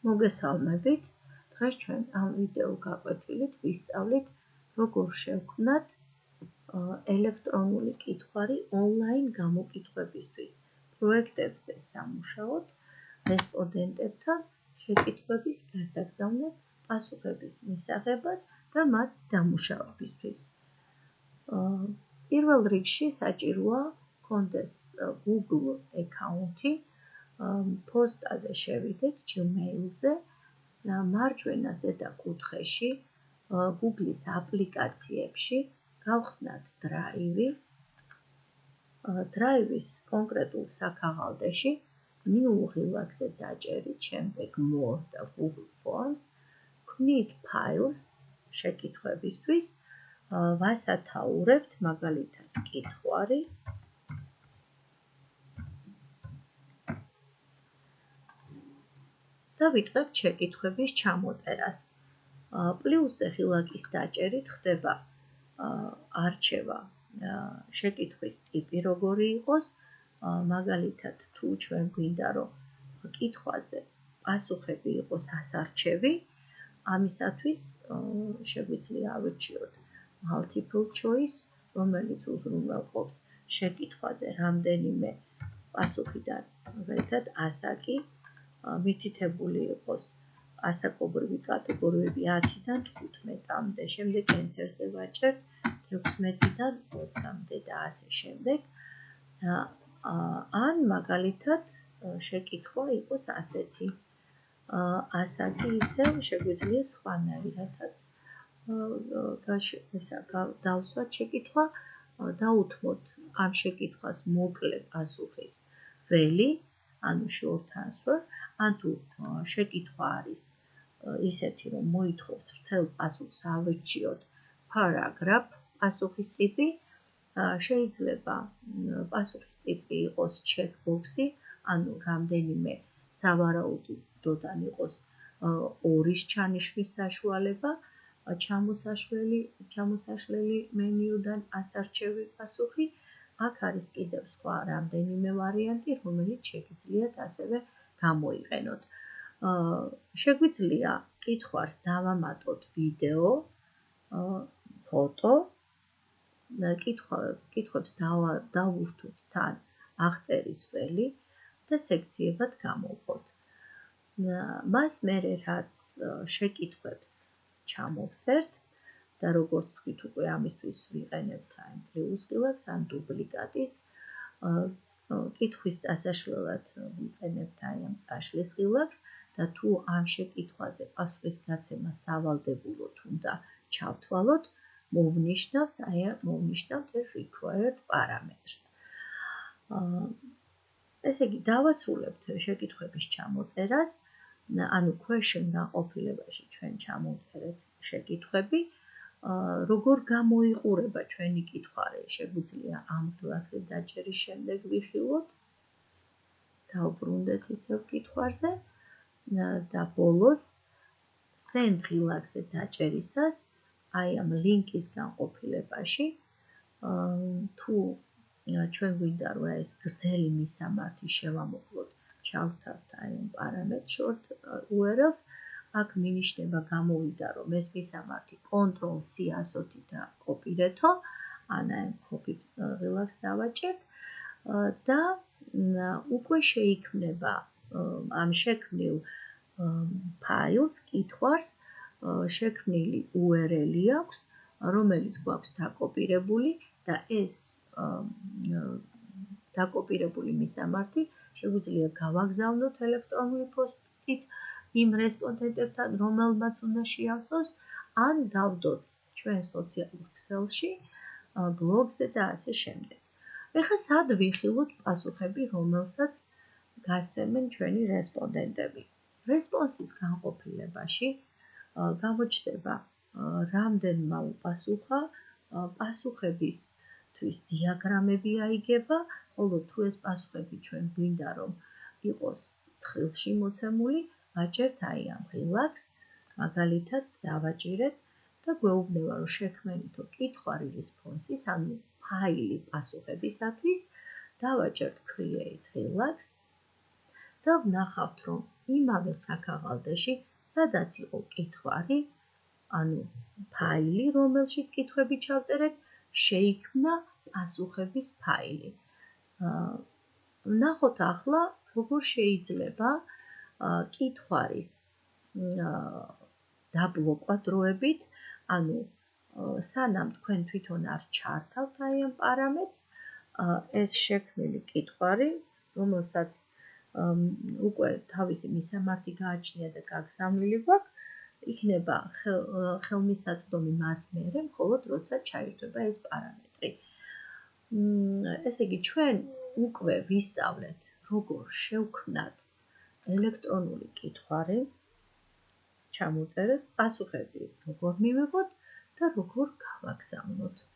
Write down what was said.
მოგესალმებით. დღეს ჩვენ ამ ვიდეო გაკვეთილით ვისწავლით, როგორ შევქმნათ ელექტრონული კითხვარი ონლაინ გამოკითხვებისთვის, პროექტებზე სამუშაოდ, რესპონდენტებთან შეკითხვების გასაგზავნად, პასუხების მისაღებად და მათ დამუშავებისთვის. პირველ რიგში საჭიროა გქონდეს Google აკაუნთი, პოსტაზე შევიდეთ Gmail-ზე, მარჯვენა ზედა კუთხეში Google-ის აპლიკაციებში გავხსნათ დრაივი. დრაივის კონკრეტულ საქაღალდეში New Relax-ზე დაჭერით, შემდეგ More და Google Forms, ვქნით Files შეკითხვებისთვის, ვასათაურებთ მაგალითად კითხვარი. და ვიტყებთ შეკითხვების ჩამოწერას. პლუსზე ღილაკის დაჭერით ხდება არჩევა შეკითხვის ტიპი როგორი იყოს, მაგალითად თუ ჩვენ გვინდა რომ კითხვაზე პასუხები იყოს ასარჩევი, ამისათვის შეგვიძლია ავირჩიოთ multiple choice, რომელიც უზრუნველყოფს შეკითხვაზე რამდენიმე პასუხიდან მაგალითად ასაკი, მითითებული იყოს ასაკობრივი კატეგორიები 10-დან 15-მდე, შემდეგ enter-ზე ვაჭერთ 16-დან 20-მდე და ასე შემდეგ. ან მაგალითად შეკითხვა იყოს ასეთი. ასაკი ისევ შეგვიძლია სხვანაირადაც დავსვათ შეკითხვა, დაუთმოთ ამ შეკითხვას მოკლე პასუხის ველი, ანუ short answer, ან თუ შეკითხვა არის ისეთი, რომ მოითხოვს ვრცელ პასუხს ავირჩიოთ paragraph პასუხის ტიპი, შეიძლება პასუხის ტიპი იყოს checkbox-ი, ანუ რამდენიმე სავარაუდოდან იყოს ორის ჩანიშვნის საშუალება, ჩამოსაშლელი მენიუდან ასარჩევი პასუხი. აქ არის კიდევ სხვა რამდენიმე ვარიანტი, რომელიც შეგიძლიათ ასევე გამოიყენოთ. შეგვიძლია კითხვას დავამატოთ ვიდეო, ფოტო, კითხვებს დავურთოთ თან აღწერის ველი და სექციებად გამოვყოთ. მას მერე რაც შეკითხვებს ჩამოვწერთ და როგორც ვთქვით უკვე ამისთვის ვიყენებთ plus ღილაკს ან დუპლიკატის, კითხვის წასაშლელად ვიყენებთ ამ წაშლის ღილაკს და თუ ამ შეკითხვაზე პასუხის გაცემა სავალდებულოდ უნდა ჩავთვალოთ, მოვნიშნავთ required parameters. ესე იგი, დავასრულებთ შეკითხვების ჩამოწერას, ანუ question გაყოფილებაში ჩვენ ჩამოვწერეთ შეკითხვები, როგორ გამოიყურება ჩვენი კითხვარი, შეგვიძლია ამ ღილაკზე დაჭერის შემდეგ ვიხილოთ, დავბრუნდეთ ისევ კითხვარზე და ბოლოს send ღილაკზე დაჭერისას აი ამ ლინკის განყოფილებაში თუ ჩვენ გვინდა რომ ეს გრძელი მისამართი შევამოკლოთ, ჩავთავთ აი ამ parameter short URL-ს, აქ მინიშნება გამოვიდა რომ ეს მისამართი Ctrl+C ასოთი და კოპირეთო, ან აი copy ღილაკს დავაჭერთ და უკვე შეიქმნება ამ შექმნილ ფაილს, კითხვარს შექმნილი URL-ი აქვს, რომელიც გვაქვს დაკოპირებული და ეს დაკოპირებული მისამართი შეგვიძლია გავაგზავნოთ ელექტრონული პოსტით იმ რესპონდენტებთან, რომელმაც უნდა შეავსოს, ან დავდოთ ჩვენ სოციალურ ქსელში, ბლოგზე და ასე შემდეგ. ეხლა სად ვიხილოთ პასუხები, რომელსაც გასცემენ ჩვენი რესპონდენტები. რესპონსის განყოფილებაში გამოჩნდება რამდენმა უპასუხა, პასუხებისთვის დიაგრამები აიგება, ხოლო თუ ეს პასუხები ჩვენ გვინდა რომ იყოს ცხრილში მოცემული, ვაჭერთ აი ამ ღილაკს, მაგალითად დავაჭირეთ და გვეუბნება რომ შექმენითო კითხვარი response-ის, ანუ ფაილი პასუხებისათვის, დავაჭერთ create ღილაკს და ვნახავთ რომ იმავე საქაღალდეში, სადაც იყო კითხვარი, ანუ ფაილი, რომელშიც კითხვები ჩავწერეთ, შეიქმნა პასუხების ფაილი. ვნახოთ ახლა, როგორ შეიძლება კითხვარის დაბლოკვა დროებით, ანუ სანამ თქვენ თვითონ არ ჩართავთ აი ამ პარამეტრს, ეს შექმნილი კითხვარი, რომელსაც უკვე თავისი მისამართი გააჩნია და გაგზავნილი გვაქვს, იქნება ხელმისაწვდომი მას მერე, მხოლოდ როცა ჩაირთვება ეს პარამეტრი. ესე იგი, ჩვენ უკვე ვისწავლეთ, როგორ შევქმნათ ელექტრონული კითხვარი, ჩამოწერეთ, პასუხები როგორ მივიღოთ და როგორ გავაგზავნოთ.